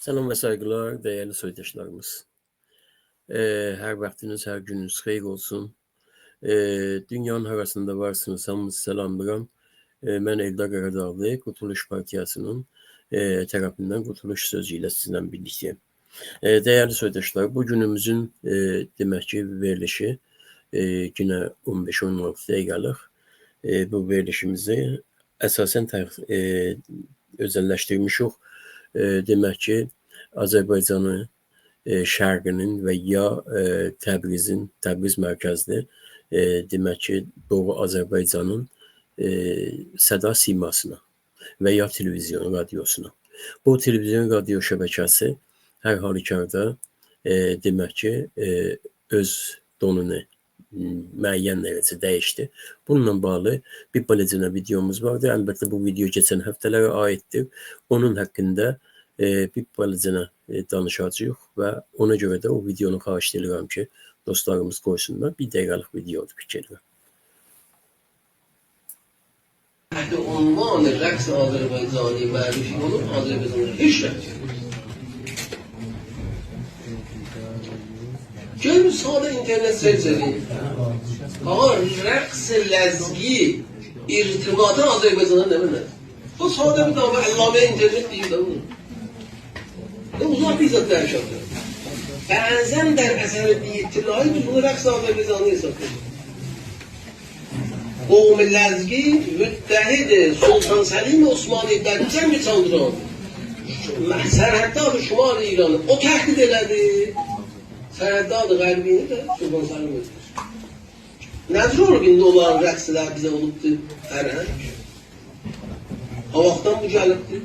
Selam ve saygılar değerli soydaşlarımız. Her vaktiniz, her gününüz hayır olsun. Dünyanın arasında varsınız, hamınızı salamlayıram. Mən Eldar Qaradağlı, Qurtuluş Partiyasının tərəfindən Qurtuluş sözü ilə sizinlə birliktəyim. Değerli soydaşlar, bu günümüzün demək ki, verilişi yine 15-16 dəqiqəlik. Bu verilişimizi əsasən özəlləşdirmişik. Demək ki, Azərbaycanı şərqinin və ya Təbriz mərkəzli demək ki, Doğu Azərbaycanın səda simasına və ya televizyon, radiosuna. Bu televizyon radio şəbəkəsi hər halükarda demək ki, öz donunu müəyyən dərəcə dəyişdi. Bununla bağlı bir balaca videomuz vardı. Əlbəttə bu video keçən həftələrə aiddir. Onun haqqında bir balaca danışacağıq və ona görə də o videonu xahiş edirəm ki, dostlarımız qoysunlar. Bir dəqiqəlik videodur fikirlər. تحت عنوان رقص آذربایجانی معرفی کنم آذربایجان هیچ رقصی جایی ساده اینترنت سرچ زدیم آقا رقص لزگی ارتباط آذربایجان نمیدن تو ساده بودم و علامه اینترنت دیگه دارم اوضاع بیزاد در شده بعضا در اثر بی اطلاعی بدون رقص آذربایجانی حساب کنیم قوم لزگی متحد سلطان سلیم عثمانی در جنگ چندران سرحدات شمال ایران o tehdit elədi sərhəddat qərbini də Sultan Səlim etmiş. Nədir olur indi onların rəqslər bizə olubdu fərhəng? O vaxtdan bu gəlibdi.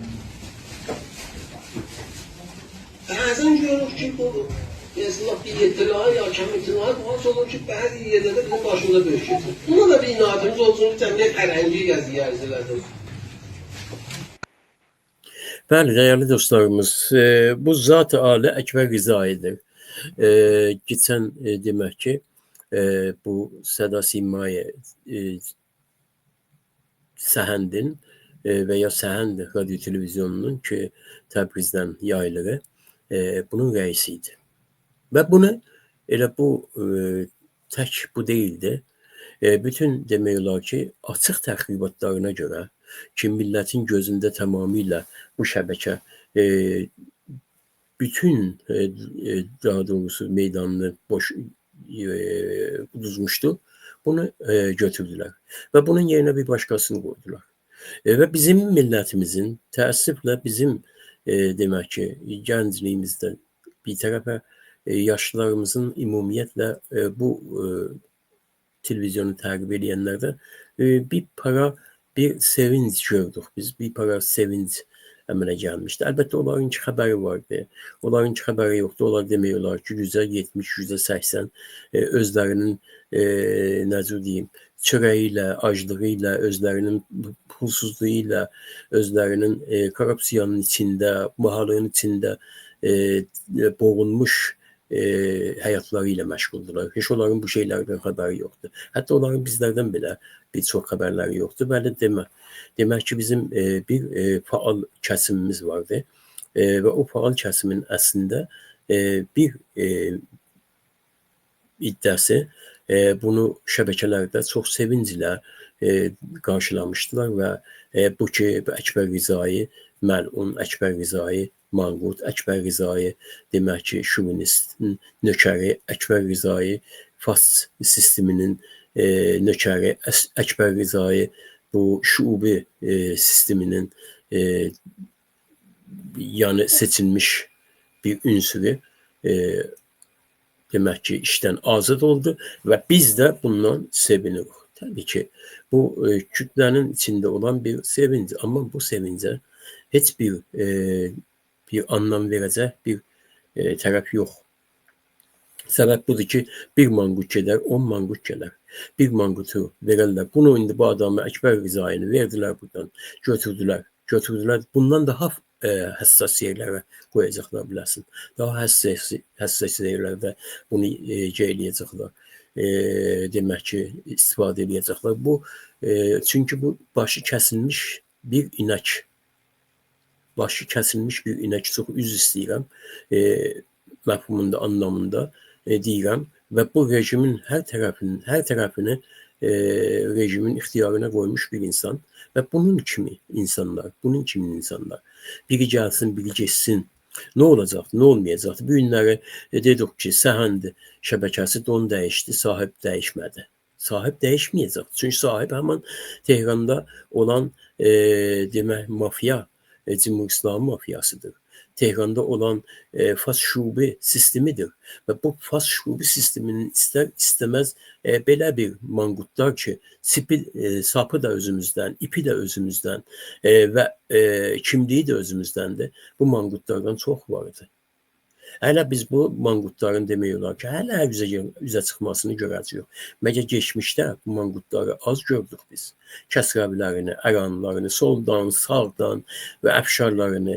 Bəzən görürük ki, bu mesela bir itilai ya kam itilai bazı olur ki bazı yerlerde bizim başımıza böyük geçir. Buna da bir inatımız olsun ki cəmiyyət fərhəngi gəziyə ərzələrdir. Bəli, değerli dostlarımız, bu Zat-ı Ali Əkbər Rizai'dir. Geçen demək ki, bu Səda Simai Səhəndin və ya Səhənd radyo televizyonunun ki, Təbrizdən yaylığı bunun rəisiydi. Və bunu elə bu tək bu deyildi. Bütün demək olar ki, açıq təxribatlarına görə ki, millətin gözündə tamamilə bu şəbəkə bütün daha doğrusu meydanını boş uduzmuşdu. Bunu götürdülər və bunun yerinə bir başqasını qoydular. Və bizim millətimizin təəssüflə bizim demək ki, gəncliyimizdə bir tərəfə yaşlılarımızın ümumiyyətlə bu televizyonu təqib edənlərdə bir para, bir sevinç gördük. Biz bir para sevinç əmələ gəlmişdi. Əlbəttə onların ki xəbəri vardı. Onların ki xəbəri yoxdur. Onlar demək olar ki, %70, %80 özlərinin necə deyim, çörəyi ilə, aclığı ilə, özlərinin pulsuzluğu ilə, özlərinin korrupsiyanın içində, bahalığın içində boğulmuş həyatları ilə məşğuldurlar. Heç onların bu şeylərdən xəbəri yoxdur. Hətta onların bizlərdən belə bir çox xəbərləri yoxdur. Bəli, demək ki, bizim bir faal kəsimimiz vardı və o faal kəsimin əslində bir iddiası bunu şəbəkələrdə çox sevinclə qarşılamışdılar və bu ki, Əkbər Rizai, məlun Əkbər Rizai, Manqurt Əkbər Rizai, demək ki, şovinistin nökəri Əkbər Rizai, fas sisteminin nökəri Əkbər Rizai, bu şuubi sisteminin yani seçilmiş bir ünsürü demək ki, işdən azad oldu və biz də bundan sevinirik. Təbii ki, bu kütlənin içində olan bir sevinç, amma bu sevincə heç bir anlam verəcək bir tərəf yox. Səbəb budur ki, bir manqut gedər, 10 manqut gələr. Bir manqutu verərlər. Bunu indi bu adamı Əkbər Rizai'ni verdilər buradan, götürdülər. Bundan daha həssas yerlərə qoyacaqlar biləsin. Daha həssas yerlərdə bunu eləyəcəklər. Demək ki, istifadə edəcəklər. Bu çünki bu başı kəsilmiş bir inək. başı kəsilmiş bir inək çox üz istəyirəm. Məfhumunda, anlamında deyirəm və bu rejimin hər tərəfini rejimin ixtiyarına qoymuş bir insan və bunun kimi insanlar. Biri gəlsin, biri geçsin. Nə olacaq, nə olmayacaq? Bu günləri dedik ki, Səhənd şəbəkəsi don dəyişdi, sahib dəyişmədi. Sahib dəyişməyəcək. Çünki sahib həmin Tehranda olan demək mafya, Cümhur İslam mafiyasıdır. Tehranda olan fas şube sistemidir. Və bu fas şube sisteminin istər-istəməz belə bir manqurtlar ki, sapı da özümüzdən, ipi də özümüzdən və kimliyi də özümüzdəndir. Bu manqurtlardan çox vardı. Hələ biz bu manqurtların demək olar ki, hələ üzə çıxmasını görəcəyik. Məgər geçmişdə bu manqurtları az gördük biz. Kəsrəvlərini, əranlarını, soldan, sağdan və əfşarlarını,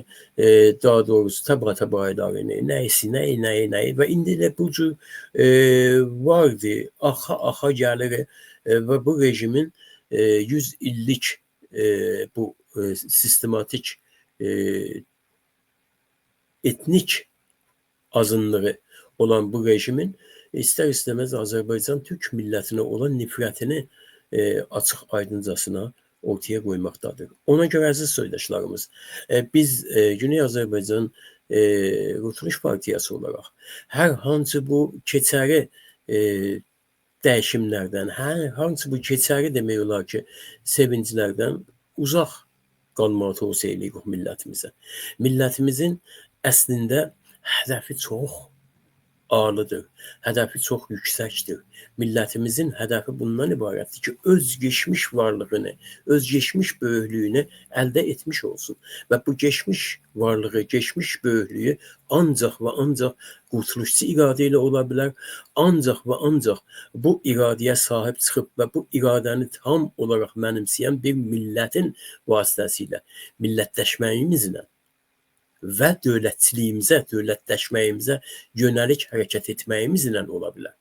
daha doğrusu təbaqaylarını, nəyi və indi də bu cür vardı, axa gəlir və bu rejimin 100 illik bu sistematik etnik azınlığı olan bu rejimin istər-istəməz Azərbaycan Türk millətinə olan nifrətini açıq aydıncasına ortaya qoymaqdadır. Ona görə əziz soydaşlarımız, biz Güney Azərbaycan Qurtuluş Partiyası olaraq hər hansı bu keçəri dəyişimlərdən, hər hansı bu keçəri demək olar ki, sevinclərdən uzaq qalmağı tövsiyə edirik millətimizə. Millətimizin əslində hədəfi çox ağırlıdır, hədəfi çox yüksəkdir. Millətimizin hədəfi bundan ibarətdir ki, öz geçmiş varlığını, öz geçmiş böyüklüyünü əldə etmiş olsun. Və bu geçmiş varlığı, geçmiş böyüklüyü ancaq və ancaq qurtuluşçu iradə ilə ola bilər. Ancaq və ancaq bu iradəyə sahib çıxıb və bu iradəni tam olaraq mənimsəyən bir millətin vasitəsilə, millətləşməyimizlə və dövlətləşməyimizə yönəlik hərəkət etməyimizlə ola bilər.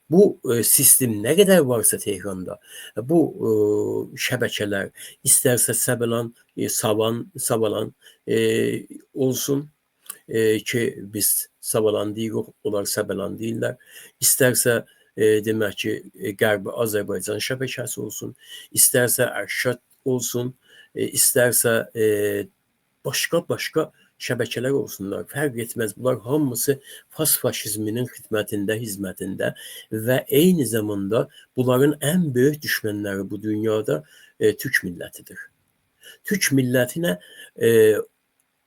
Bu sistem nə qədər varsa Tehranda, bu şəbəkələr istərsə Savalan olsun ki, biz Savalan deyirik, onlar Səbəlan deyirlər. İstərsə demək ki, Qərbi Azərbaycan şəbəkəsi olsun, istərsə Ərşad olsun, istərsə başqa şəbəkələr olsunlar, fərq etməz. Bunlar hamısı faşizminin xidmətində, hizmətində və eyni zamanda bunların ən böyük düşmənləri bu dünyada Türk millətidir. Türk millətinə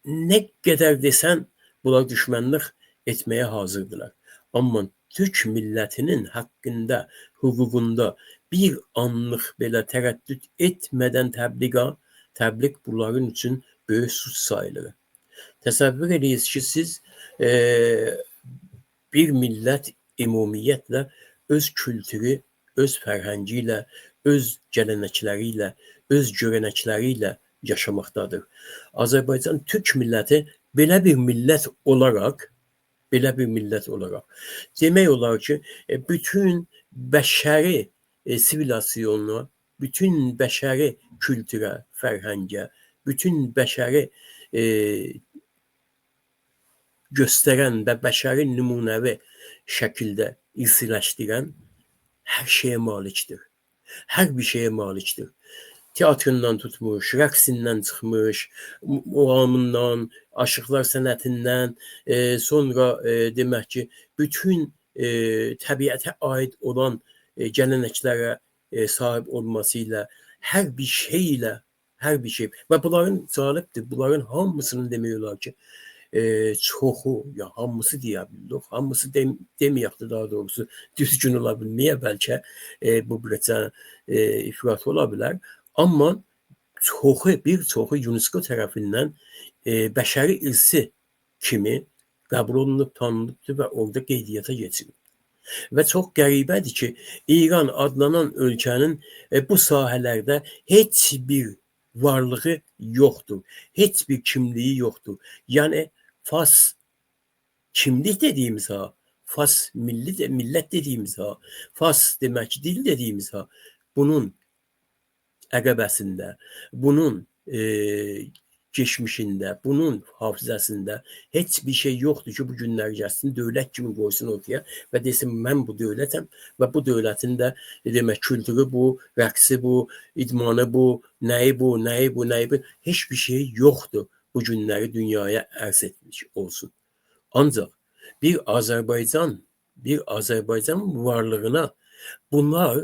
nə qədər desən, bunlar düşmənlik etməyə hazırdılar. Amma Türk millətinin haqqında, hüququnda bir anlıq belə tərəddüd etmədən təbliğ bunların üçün böyük suç sayılır. Təsəvvür edirsiniz ki, siz bir millət ümumiyyətlə öz kültürü, öz fərhəngi ilə, öz gələnəkləri ilə, öz görənəkləri ilə yaşamaqdadır. Azərbaycan Türk milləti belə bir millət olaraq demək olar ki, bütün bəşəri sivilasyonuna, bütün bəşəri kültürə, fərhəngə, bütün bəşəri göstərən və bəşəri nümunəvi şəkildə irsiləşdirən hər şeyə malikdir. Hər bir şeyə malikdir. Teatrından tutmuş, rəqsindən çıxmış, muğamından, aşıqlar sənətindən, sonra demək ki, bütün təbiətə aid olan gələnəklərə sahib olması ilə, hər bir şey və bunların cəlibdir, bunların hamısını demək olar ki, çoxu, ya hamısı deyə bilirik, hamısı deməyək də daha doğrusu düzgün ola bilməyə, bəlkə bu ifrat ola bilər. Amma bir çoxu UNESCO tərəfindən bəşəri irsi kimi qəbul olunub, tanınıbdır və orada qeydiyyata keçirilib. Və çox qəribədir ki, İran adlanan ölkənin bu sahələrdə heç bir varlığı yoxdur, heç bir kimliyi yoxdur. Yəni, Fas kimlik dediyimiz ha, Fas millət dediyimiz ha, Fas demək dil dediyimiz ha, bunun əqəbəsində, bunun geçmişində, bunun hafizəsində heç bir şey yoxdur ki, bu günlər gəlsin, dövlət kimi qoysun ortaya və desin, mən bu dövlətəm və bu dövlətin də demək, kültürü bu, rəqsi bu, idmanı bu, nəyi bu, nəyi bu, nəyi bu, heç bir şey yoxdur bu günləri dünyaya ərz etmiş olsun. Ancaq bir Azərbaycan varlığına bunlar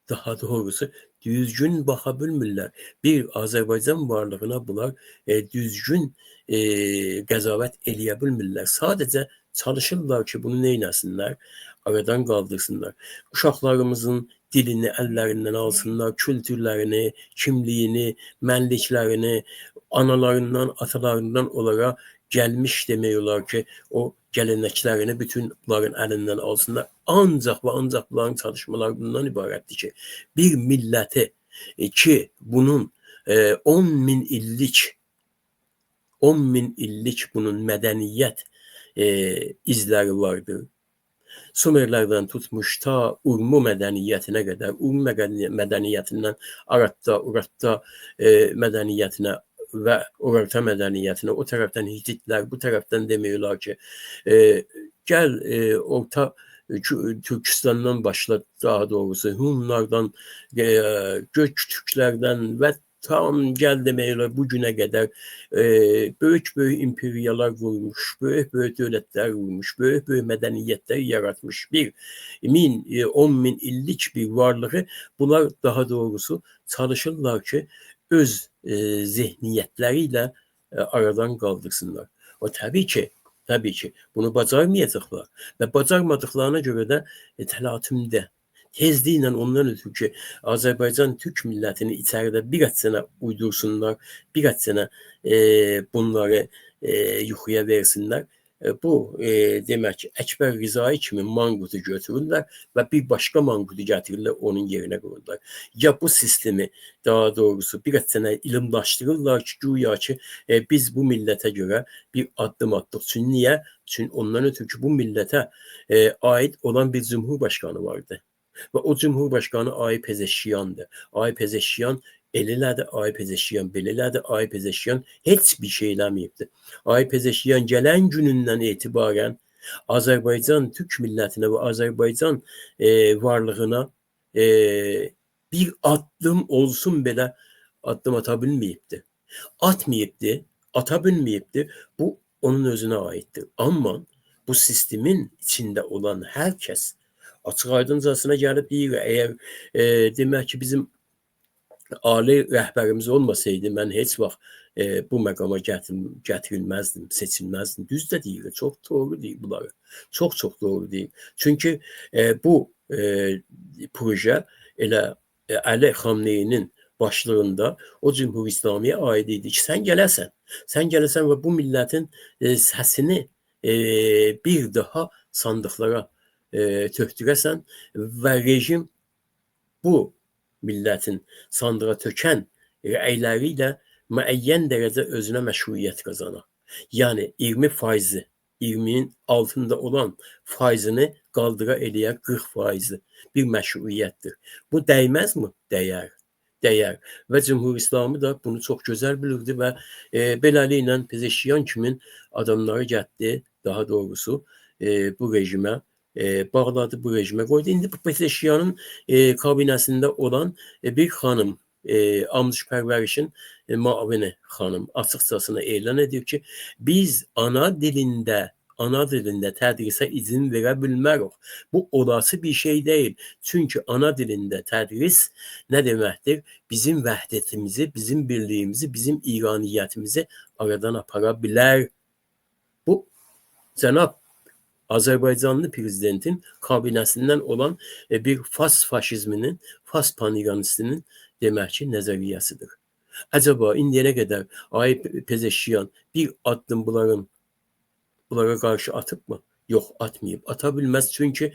daha doğrusu düzgün baxa bilmirlər. Bir Azərbaycan varlığına bunlar düzgün qəzavət eləyə bilmirlər. Sadəcə çalışırlar ki, bunu neynəsinlər? Aradan qaldırsınlar. Uşaqlarımızın dilini əllərindən alsınlar, kültürlərini, kimliyini, mənliklərini, analarından, atalarından olaraq gəlmiş demək olar ki, o gəlenəklərini bütün bunların əlindən alsınlar. Ancaq və ancaq bunların çalışmaları bundan ibarətdir ki, bir milləti ki, bunun 10.000 illik bunun mədəniyyət izləri vardır. Sumerlərdən tutmuş ta Urmu mədəniyyətinə qədər, Urmu mədəniyyətindən Aratta mədəniyyətinə və Urartu mədəniyyətinə, o tərəfdən Hititlər, bu tərəfdən demək olar ki, gəl Orta Türkistandan başla, daha doğrusu Hunlardan, Göktürklərdən və tam gəl demək olar bu günə qədər böyük imperiyalar qurmuş, böyük dövlətlər qurmuş, böyük mədəniyyətlər yaratmış bir 10.000 illik bir varlığı bunlar daha doğrusu çalışırlar ki, öz zehniyyətləri ilə aradan qaldırsınlar. O təbii ki, bunu bacarmayacaqlar və bacarmadıqlarına görə də təlatümdə tezliklə ondan ötürü ki, Azərbaycan Türk millətini içəridə bir sənə uydursunlar, bir sənə bunları yuxuya versinlər. Bu demək ki, Əkbər Rizai kimi manqutu götürürlər və bir başqa manqutu gətirirlər, onun yerinə qoyurlar. Ya bu sistemi daha doğrusu bir sənə ilimlaşdırırlar ki, güya ki, biz bu millətə görə bir addım atdıq. Çünki niyə? Çünki ondan ötürü ki, bu millətə aid olan bir cumhurbaşqanı vardı. Və o cumhurbaşqanı Ayıb Pezeşkiyandır. Ayıb Pezeşkiyan elədi, Ayıb Pezeşkiyan belədi, Ayıb Pezeşkiyan heç bir şey eləməyibdi. Ayıb Pezeşkiyan gələn günündən etibarən Azərbaycan Türk millətinə və Azərbaycan varlığına bir addım olsun belə addım ata bilməyibdi. Atmayıbdı, ata bilməyibdi. Bu onun özünə aiddir. Amma bu sistemin içində olan hər kəs açıq aydıncasına gəlib deyir, əgər demək ki, bizim ali rəhbərimiz olmasaydı, mən heç vaxt bu məqama gətirilməzdim, seçilməzdim. Düz də deyir, çox doğru deyir bunları. Çox doğru deyir. Çünki bu proje elə Əli Xamneyinin başlığında o Cümhur İslamiyə aid idi ki, sən gələsən və bu millətin səsini bir daha sandıqlara tökdürəsən və rejim bu millətin sandığa tökən rəyləri ilə müəyyən dərəcə özünə məşruiyyət qazanar. Yəni 20%, 20'nin altında olan faizini qaldıra eləyər 40% bir məşruiyyətdir. Bu dəyməz mi? Dəyər. Və Cümhur İslamı da bunu çox gözəl bilirdi və beləliklə Pezeşkiyan kimi adamları getdi, daha doğrusu bu rejimə bağladı, bu rejimə qoydu. İndi bu Pezeşkiyanın kabinəsində olan bir xanım, Amduş Pərvərişin müavini xanım açıqcasına elan edir ki, biz ana dilində tədrisə izin verə bilmərik. Bu olası bir şey deyil. Çünki ana dilində tədris nə deməkdir? Bizim vəhdətimizi, bizim birliyimizi, bizim İraniyyətimizi aradan apara bilər. Bu cənab Azərbaycanlı prezidentin kabinəsindən olan bir fas faşizminin, fas paniranistinin demək ki, nəzəriyyəsidir. Acaba indiyənə qədər Ayıb Pezeşkiyan bir addım bunlara qarşı atıb mı? Yox, atmayıb. Ata bilməz çünki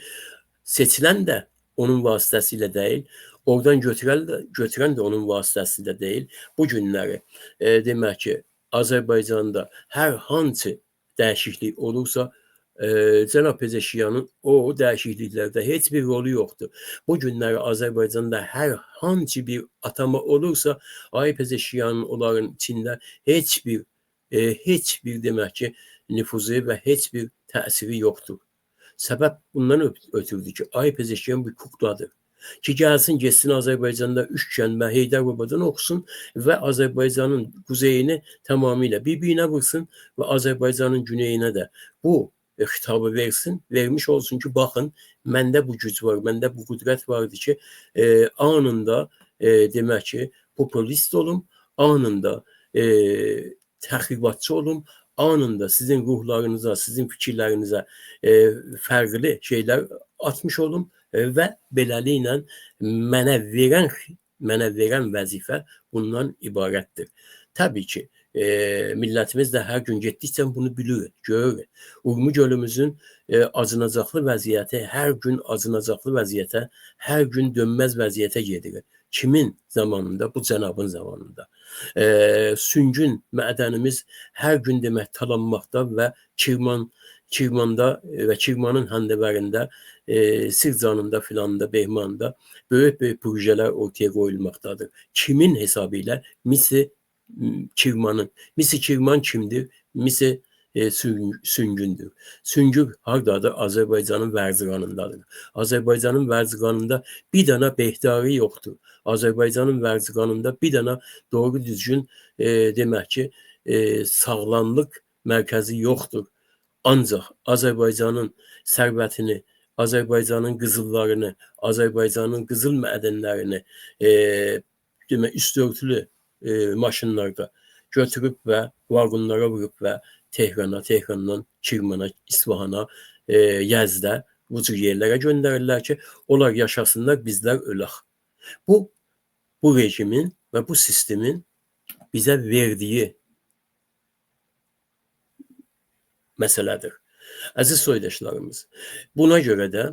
seçilən də onun vasitəsilə deyil, oradan götürən də onun vasitəsilə deyil. Bu günləri demək ki, Azərbaycanda hər hansı dəyişiklik olursa Cənab Pezeşkiyanın o dəyişikliklərdə heç bir rolu yoxdur. Bu günləri Azərbaycanda hər hansı bir atama olursa, Ay Pezeşkiyanın onların içində heç bir demək ki, nüfuzu və heç bir təsiri yoxdur. Səbəb bundan ötürdü ki, Ay Pezeşkiyan bir kukladır. Ki gəlsin, getsin Azərbaycanda 3 kənd Heydər Babadan oxusun və Azərbaycanın quzeyini tamamilə bir-birinə vursun və Azərbaycanın güneyinə də bu xitabı versin, vermiş olsun ki, baxın, məndə bu güc var, məndə bu qüdrət vardı ki, anında demək ki, populist olum, anında təxribatçı olum, anında sizin ruhlarınıza, sizin fikirlərinizə fərqli şeylər atmış olum və beləliklə mənə verən vəzifə bundan ibarətdir. Təbii ki, millətimiz də hər gün getdikcə bunu bilir, görür. Urmu gölümüzün acınacaqlı vəziyyəti, hər gün acınacaqlı vəziyyətə, hər gün dönməz vəziyyətə gedir. Kimin zamanında? Bu cənabın zamanında. Süngün mədənimiz hər gün demək talanmaqda və Kirmanda və Kirmanın həndəvərində, Sircanında filanında, Behmanda böyük projelər ortaya qoyulmaqdadır. Kimin hesabı ilə? Misi Kirmanın. Misi Kirman kimdir? Misi Süngündür. Süngür hardadır? Azərbaycanın vərziqanındadır. Azərbaycanın vərziqanında bir dana Behdari yoxdur. Azərbaycanın vərziqanında bir dana doğru düzgün demək ki, sağlamlıq mərkəzi yoxdur. Ancaq Azərbaycanın sərvətini, Azərbaycanın qızıllarını, Azərbaycanın qızıl mədənlərini demək üstörtülü maşınlarda götürüb və vaqonlara vurub və Tehrandan Kirmana, İsfahana, Yəzdə bu cür yerlərə göndərirlər ki, onlar yaşasınlar, bizlər ölək. Bu rejimin və bu sistemin bizə verdiyi məsələdir. Əziz soydaşlarımız, buna görə də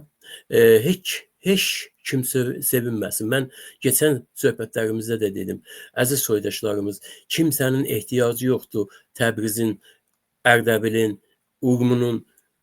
heç kim sevinməsin. Mən keçən söhbətlərimizdə də dedim, əziz soydaşlarımız, kimsənin ehtiyacı yoxdur Təbrizin, Ərdəbilin, Urmunun,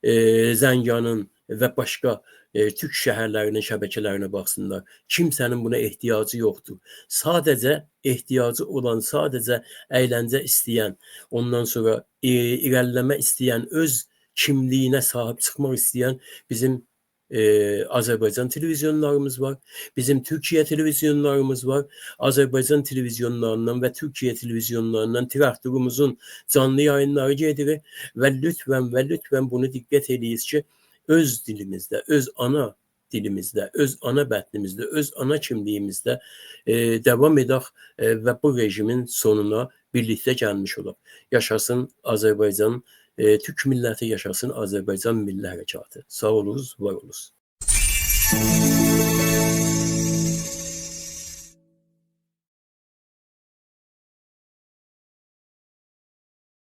Zənganın və başqa türk şəhərlərinin şəbəkələrinə baxsınlar. Kimsənin buna ehtiyacı yoxdur. Sadəcə ehtiyacı olan, sadəcə əyləncə istəyən, ondan sonra irəliləmə istəyən, öz kimliyinə sahib çıxmaq istəyən bizim Azərbaycan televizyonlarımız var, bizim Türkiyə televizyonlarımız var. Azərbaycan televizyonlarından və Türkiyə televizyonlarından traktorumuzun canlı yayınları gedir və lütfən bunu diqqət eləyiz ki, öz dilimizdə, öz ana dilimizdə, öz ana bətnimizdə, öz ana kimliyimizdə davam edək və bu rejimin sonuna birlikdə gəlmiş olaq. Yaşasın Azərbaycan, Türk milləti yaşasın, Azərbaycan Milli Hərəkatı. Sağ olunuz, var olunuz.